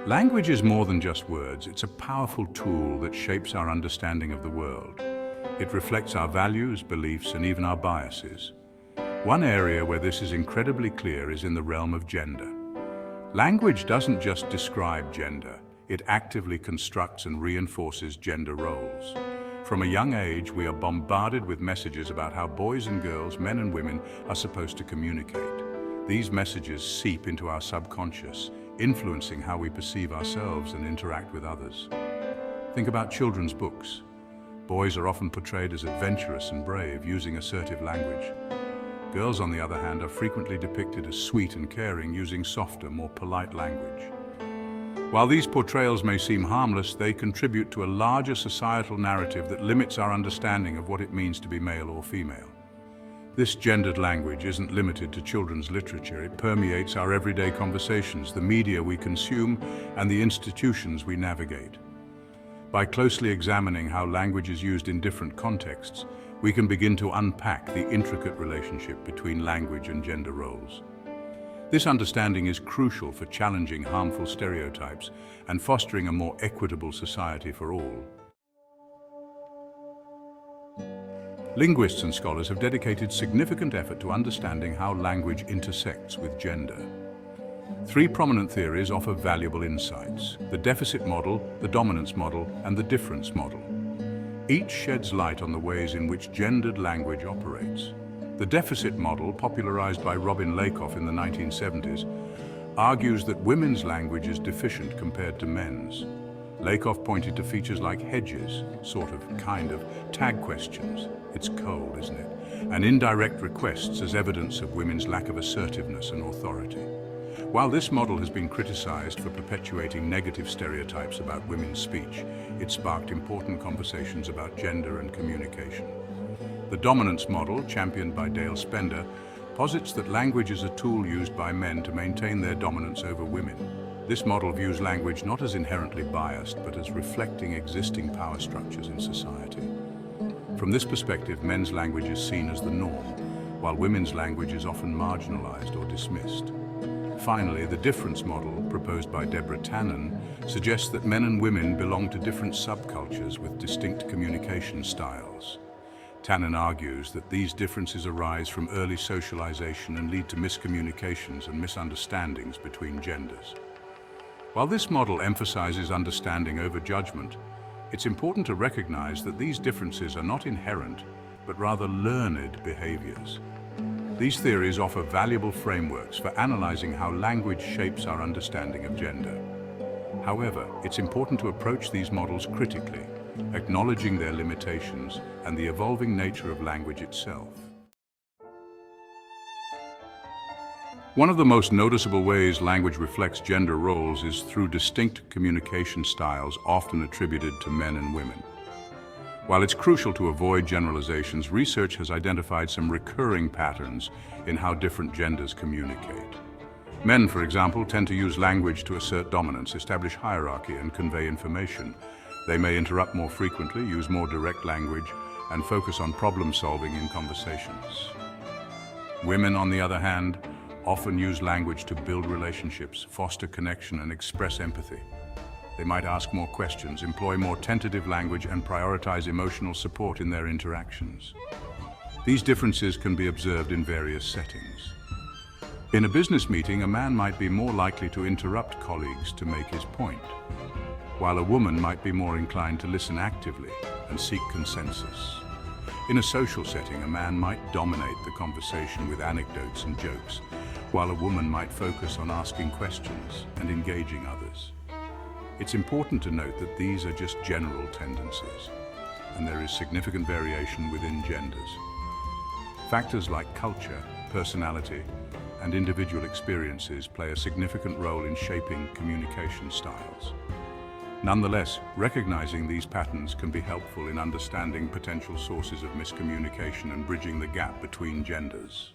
Language is more than just words. It's a powerful tool that shapes our understanding of the world. It reflects our values, beliefs, and even our biases. One area where this is incredibly clear is in the realm of gender. Language doesn't just describe gender, it actively constructs and reinforces gender roles. From a young age, we are bombarded with messages about how boys and girls, men and women, are supposed to communicate. These messages seep into our subconscious, influencing how we perceive ourselves and interact with others. Think about children's books. Boys are often portrayed as adventurous and brave, using assertive language. Girls, on the other hand, are frequently depicted as sweet and caring, using softer, more polite language. While these portrayals may seem harmless, they contribute to a larger societal narrative that limits our understanding of what it means to be male or female. This gendered language isn't limited to children's literature. It permeates our everyday conversations, the media we consume, and the institutions we navigate. By closely examining how language is used in different contexts, we can begin to unpack the intricate relationship between language and gender roles. This understanding is crucial for challenging harmful stereotypes and fostering a more equitable society for all. Linguists and scholars have dedicated significant effort to understanding how language intersects with gender. Three prominent theories offer valuable insights: the deficit model, the dominance model, and the difference model. Each sheds light on the ways in which gendered language operates. The deficit model, popularized by Robin Lakoff in the 1970s, argues that women's language is deficient compared to men's. Lakoff pointed to features like hedges, kind of, tag questions, it's cold, isn't it, and indirect requests as evidence of women's lack of assertiveness and authority. While this model has been criticized for perpetuating negative stereotypes about women's speech, it sparked important conversations about gender and communication. The dominance model, championed by Dale Spender, posits that language is a tool used by men to maintain their dominance over women. This model views language not as inherently biased, but as reflecting existing power structures in society. From this perspective, men's language is seen as the norm, while women's language is often marginalized or dismissed. Finally, the difference model, proposed by Deborah Tannen, suggests that men and women belong to different subcultures with distinct communication styles. Tannen argues that these differences arise from early socialization and lead to miscommunications and misunderstandings between genders. While this model emphasizes understanding over judgment, it's important to recognize that these differences are not inherent, but rather learned behaviors. These theories offer valuable frameworks for analyzing how language shapes our understanding of gender. However, it's important to approach these models critically, acknowledging their limitations and the evolving nature of language itself. One of the most noticeable ways language reflects gender roles is through distinct communication styles often attributed to men and women. While it's crucial to avoid generalizations, research has identified some recurring patterns in how different genders communicate. Men, for example, tend to use language to assert dominance, establish hierarchy, and convey information. They may interrupt more frequently, use more direct language, and focus on problem solving in conversations. Women, on the other hand, often use language to build relationships, foster connection, and express empathy. They might ask more questions, employ more tentative language, and prioritize emotional support in their interactions. These differences can be observed in various settings. In a business meeting, a man might be more likely to interrupt colleagues to make his point, while a woman might be more inclined to listen actively and seek consensus. In a social setting, a man might dominate the conversation with anecdotes and jokes, while a woman might focus on asking questions and engaging others. It's important to note that these are just general tendencies, and there is significant variation within genders. Factors like culture, personality, and individual experiences play a significant role in shaping communication styles. Nonetheless, recognizing these patterns can be helpful in understanding potential sources of miscommunication and bridging the gap between genders.